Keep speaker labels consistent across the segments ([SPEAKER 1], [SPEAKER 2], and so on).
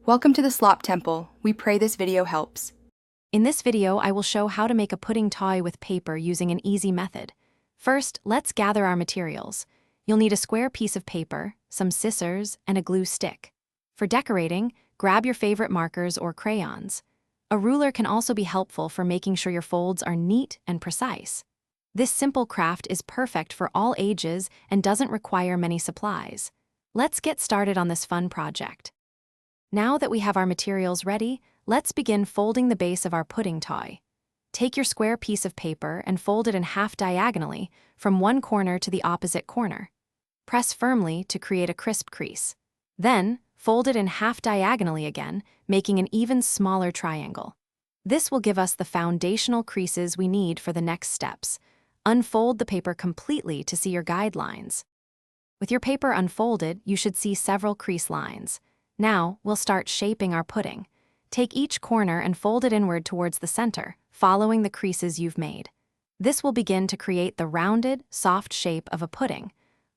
[SPEAKER 1] Welcome to the Slop Temple. We pray this video helps.
[SPEAKER 2] In this video, I will show how to make a pudding toy with paper using an easy method. First, let's gather our materials. You'll need a square piece of paper, some scissors, and a glue stick. For decorating, grab your favorite markers or crayons. A ruler can also be helpful for making sure your folds are neat and precise. This simple craft is perfect for all ages and doesn't require many supplies. Let's get started on this fun project. Now that we have our materials ready, let's begin folding the base of our pudding toy. Take your square piece of paper and fold it in half diagonally from one corner to the opposite corner. Press firmly to create a crisp crease. Then, fold it in half diagonally again, making an even smaller triangle. This will give us the foundational creases we need for the next steps. Unfold the paper completely to see your guidelines. With your paper unfolded, you should see several crease lines. Now, we'll start shaping our pudding. Take each corner and fold it inward towards the center, following the creases you've made. This will begin to create the rounded, soft shape of a pudding.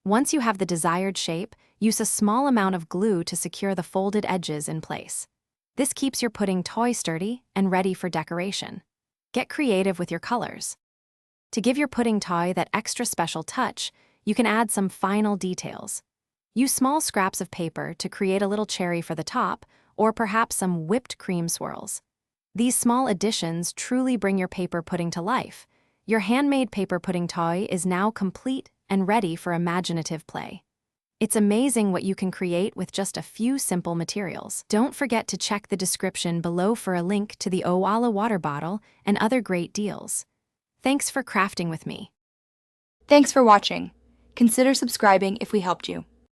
[SPEAKER 2] Once you have the desired shape, use a small amount of glue to secure the folded edges in place. This keeps your pudding toy sturdy and ready for decoration. Get creative with your colors. To give your pudding toy that extra special touch, you can add some final details. Use small scraps of paper to create a little cherry for the top, or perhaps some whipped cream swirls. These small additions truly bring your paper pudding to life. Your handmade paper pudding toy is now complete and ready for imaginative play. It's amazing what you can create with just a few simple materials. Don't forget to check the description below for a link to the Owala water bottle and other great deals. Thanks for crafting with me.
[SPEAKER 1] Thanks for watching. Consider subscribing if we helped you.